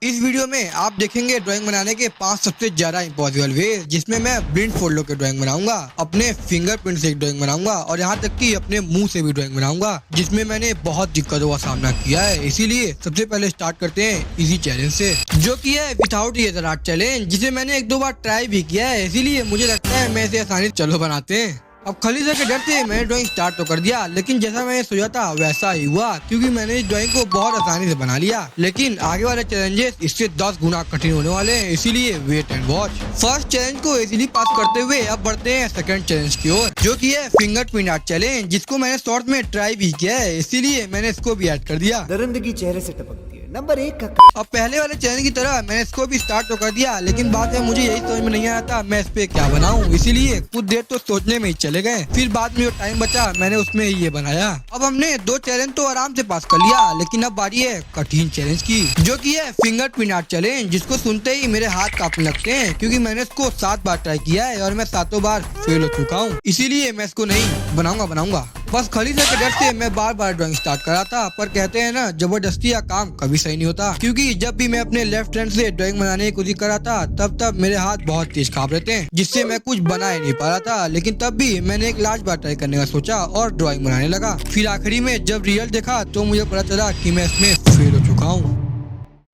इस वीडियो में आप देखेंगे ड्राइंग बनाने के 5 सबसे ज्यादा इम्पॉसिबल वे, जिसमें मैं ब्लिंड फोल्डर के ड्राइंग बनाऊंगा, अपने फिंगरप्रिंट से ड्राइंग बनाऊंगा और यहाँ तक कि अपने मुंह से भी ड्राइंग बनाऊंगा, जिसमें मैंने बहुत दिक्कतों का सामना किया है। इसीलिए सबसे पहले स्टार्ट करते हैं इसी चैलेंज से, जो कि है विदाउट इरेजर आर्ट चैलेंज, जिसे मैंने 1-2 बार ट्राई भी किया है। इसीलिए मुझे लगता है मैं इसे आसानी से चलो बनाते हैं। अब खलीजा के डर से मैंने ड्राइंग स्टार्ट तो कर दिया, लेकिन जैसा मैंने सोचा था वैसा ही हुआ, क्योंकि मैंने इस ड्राइंग को बहुत आसानी से बना लिया। लेकिन आगे वाले चैलेंजेस इससे 10 गुना कठिन होने वाले हैं, इसीलिए wait and watch. First challenge को इजीली पास करते हुए अब बढ़ते हैं सेकंड चैलेंज की ओर, जो कि है फिंगरप्रिंट आर्ट चैलेंज, जिसको मैंने शॉर्ट में ट्राई भी किया है, इसीलिए मैंने इसको भी ऐड कर दिया। दरिंदगी चेहरे से टपकती है, नंबर 1 का। अब पहले वाले चैलेंज की तरह मैंने इसको भी स्टार्ट तो कर दिया, लेकिन बाद में मुझे यही समझ में नहीं आया था मैं इस पे क्या बनाऊं, इसीलिए कुछ देर तो सोचने में ही चले गए। फिर बाद में जो टाइम बचा मैंने उसमें ही ये बनाया। अब हमने 2 चैलेंज तो आराम से पास कर लिया, लेकिन अब बारी है कठिन चैलेंज की, जो कि है फिंगरप्रिंट आर्ट चैलेंज, जिसको सुनते ही मेरे हाथ कांपने लगते हैं, क्योंकि मैंने इसको 7 बार ट्राई किया है और मैं 7 बार फेल हो चुका हूँ। इसीलिए मैं इसको नहीं बनाऊंगा। बस खलीजा के डर से मैं बार बार ड्राइंग स्टार्ट करा था, पर कहते हैं ना, जबरदस्ती या काम कभी सही नहीं होता, क्योंकि जब भी मैं अपने लेफ्ट हैंड से ड्राइंग बनाने की कोशिश करा था तब मेरे हाथ बहुत तेज कांप रहे थे, जिससे मैं कुछ बना ही नहीं पा रहा था। लेकिन तब भी मैंने एक लास्ट बार ट्राई करने का सोचा और ड्राइंग बनाने लगा। फिर आखिरी में जब रिजल्ट देखा तो मुझे पता चला कि मैं इसमें फेल हो चुका हूँ।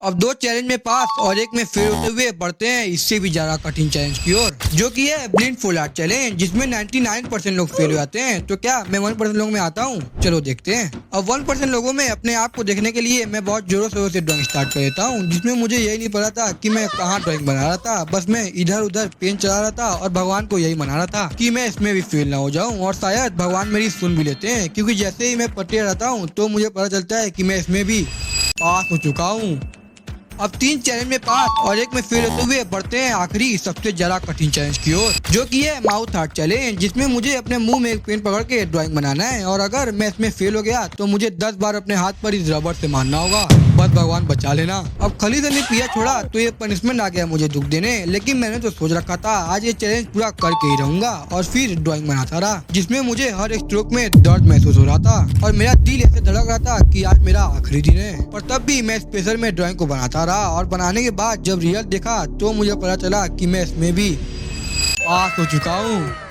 अब 2 चैलेंज में पास और 1 में फेल होते हुए बढ़ते हैं इससे भी ज्यादा कठिन चैलेंज की ओर, जो कि है ब्लिंड फोल्ड आर्ट चैलेंज, जिसमें 99% लोग फेल हो जाते हैं। तो क्या मैं 1% लोगों में आता हूँ? चलो देखते हैं। अब 1% लोगों में अपने आप को देखने के लिए मैं बहुत जोरों शोरों से ड्राइंग स्टार्ट कर देता हूँ, जिसमें मुझे यही नहीं पता था कि मैं कहाँ ड्राइंग बना रहा था। बस मैं इधर उधर पेन चला रहा था और भगवान को यही मना रहा था कि मैं इसमें भी फेल ना हो जाऊँ, और शायद भगवान मेरी सुन भी लेते हैं, क्योंकि जैसे ही मैं पढ़ते रहता हूँ तो मुझे पता चलता है कि मैं इसमें भी पास हो चुका हूँ। अब 3 चैलेंज में पास और 1 में फेल होते हुए बढ़ते हैं आखिरी सबसे ज्यादा कठिन चैलेंज की ओर, जो कि है माउथ आर्ट चैलेंज, जिसमें मुझे अपने मुंह में एक पेन पकड़ के ड्राइंग बनाना है, और अगर मैं इसमें फेल हो गया तो मुझे 10 बार अपने हाथ पर इस रबर से मारना होगा। बस भगवान बचा लेना। अब खलीजा ने पिया छोड़ा तो ये पनिशमेंट आ गया मुझे दुख देने, लेकिन मैंने तो सोच रखा था आज ये चैलेंज पूरा करके ही रहूंगा, और फिर ड्राइंग बनाता रहा, जिसमें मुझे हर एक स्ट्रोक में दर्द महसूस हो रहा था और मेरा दिल ऐसे धड़क रहा था कि आज मेरा आखिरी दिन है। पर तब भी मैं स्पेशल में ड्राइंग को बनाता रहा, और बनाने के बाद जब रिजल्ट देखा तो मुझे पता चला कि मैं इसमें भी पास हो चुका हूँ।